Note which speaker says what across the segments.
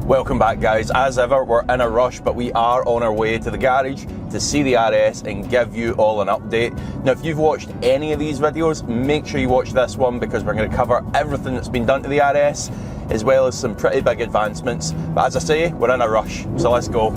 Speaker 1: Welcome back, guys. As ever, we're in a rush, but we are on our way to the garage to see the RS and give you all an update. Now, if you've watched any of these videos, make sure you watch this one because we're going to cover everything that's been done to the RS, as well as some pretty big advancements. But as I say, we're in a rush, so let's go.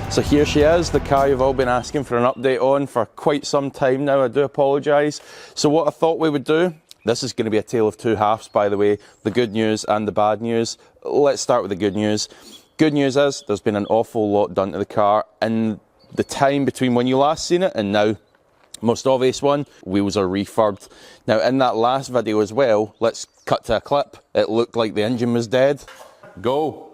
Speaker 1: So here she is, the car you've all been asking for an update on for quite some time now. I do apologise. So what I thought we would do, this is going to be a tale of two halves, by the way, the good news and the bad news. Let's start with the good news. Good news is there's been an awful lot done to the car in the time between when you last seen it and now. Most obvious one, wheels are refurbed. Now in that last video as well, let's cut to a clip. It looked like the engine was dead. Go.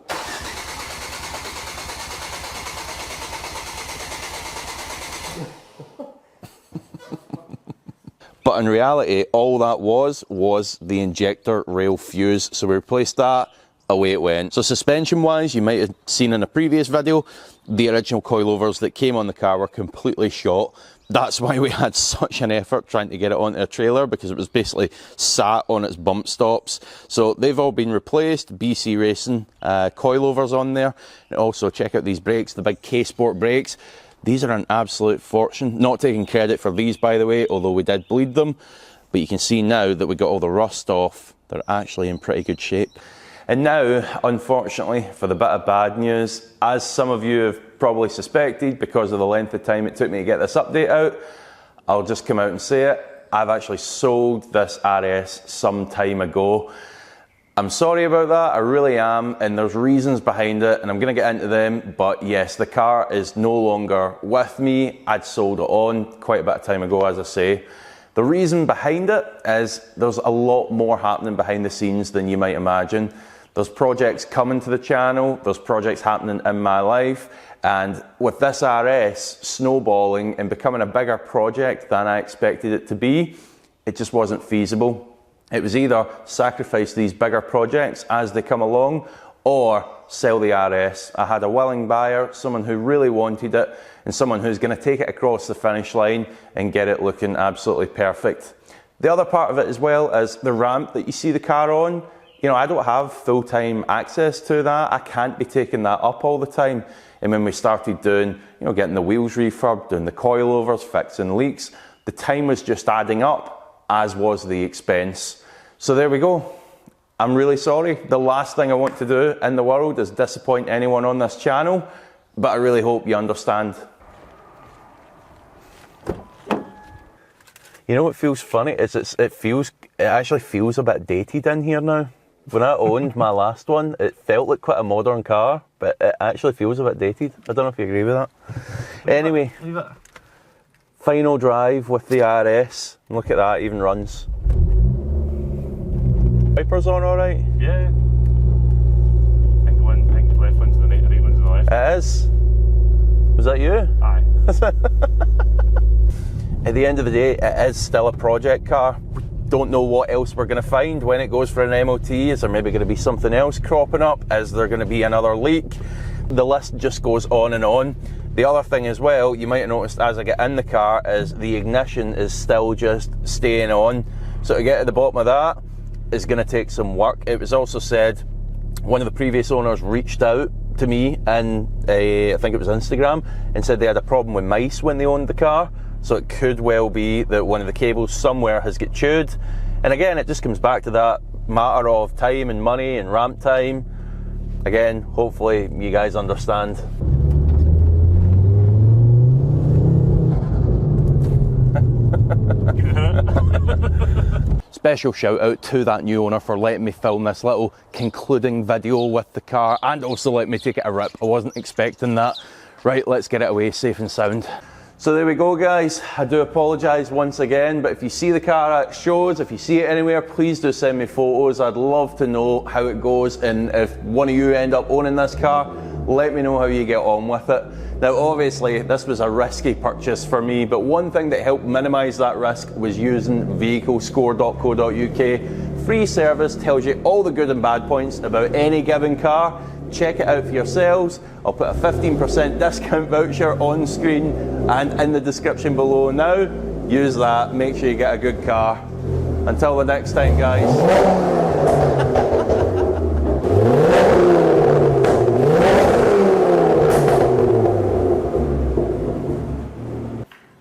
Speaker 1: But in reality, all that was the injector rail fuse. So we replaced that, away it went. So suspension wise, you might have seen in a previous video, the original coilovers that came on the car were completely shot. That's why we had such an effort trying to get it onto a trailer, because it was basically sat on its bump stops. So they've all been replaced, BC Racing coilovers on there. And also check out these brakes, the big K-Sport brakes. These are an absolute fortune. Not taking credit for these, by the way, although we did bleed them. But you can see now that we got all the rust off. They're actually in pretty good shape. And now, unfortunately, for the bit of bad news, as some of you have probably suspected because of the length of time it took me to get this update out, I'll just come out and say it. I've actually sold this RS some time ago. I'm sorry about that, I really am, and there's reasons behind it, and I'm going to get into them, but yes, the car is no longer with me. I'd sold it on quite a bit of time ago, as I say. The reason behind it is there's a lot more happening behind the scenes than you might imagine. There's projects coming to the channel, there's projects happening in my life, and with this RS snowballing and becoming a bigger project than I expected it to be, it just wasn't feasible. It was either sacrifice these bigger projects as they come along or sell the RS. I had a willing buyer, someone who really wanted it, and someone who's going to take it across the finish line and get it looking absolutely perfect. The other part of it as well is the ramp that you see the car on. You know, I don't have full-time access to that. I can't be taking that up all the time. And when we started doing, you know, getting the wheels refurbed, doing the coilovers, fixing leaks, the time was just adding up, as was the expense. So there we go. I'm really sorry. The last thing I want to do in the world is disappoint anyone on this channel, but I really hope you understand. You know what feels funny is it actually feels a bit dated in here now. When I owned my last one, it felt like quite a modern car, but it actually feels a bit dated. I don't know if you agree with that. Anyway.
Speaker 2: Leave it.
Speaker 1: Final drive with the RS. Look at that, even runs. Wipers on alright?
Speaker 2: Yeah. I think the left one's to the right, the right one's to the left.
Speaker 1: It is. Was that you?
Speaker 2: Aye.
Speaker 1: At the end of the day, it is still a project car. Don't know what else we're going to find when it goes for an MOT. Is there maybe going to be something else cropping up? Is there going to be another leak? The list just goes on and on. The other thing as well, you might have noticed as I get in the car, is the ignition is still just staying on. So to get to the bottom of that is going to take some work. It was also said, one of the previous owners reached out to me and I think it was Instagram, and said they had a problem with mice when they owned the car. So it could well be that one of the cables somewhere has got chewed. And again, it just comes back to that matter of time and money and ramp time. Again, hopefully you guys understand. Special shout out to that new owner for letting me film this little concluding video with the car and also let me take it a rip. I wasn't expecting that. Right, let's get it away safe and sound. So there we go, guys. I do apologise once again, but if you see the car at shows, if you see it anywhere, please do send me photos. I'd love to know how it goes, and if one of you end up owning this car, let me know how you get on with it. Now obviously this was a risky purchase for me, but one thing that helped minimise that risk was using vehiclescore.co.uk Free service, tells you all the good and bad points about any given car. Check it out for yourselves. I'll put a 15% discount voucher on screen and in the description below now. Use that, make sure you get a good car. Until the next time, guys.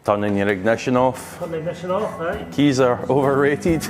Speaker 1: Turning your ignition off.
Speaker 3: Turn the ignition off, right?
Speaker 1: Keys are overrated.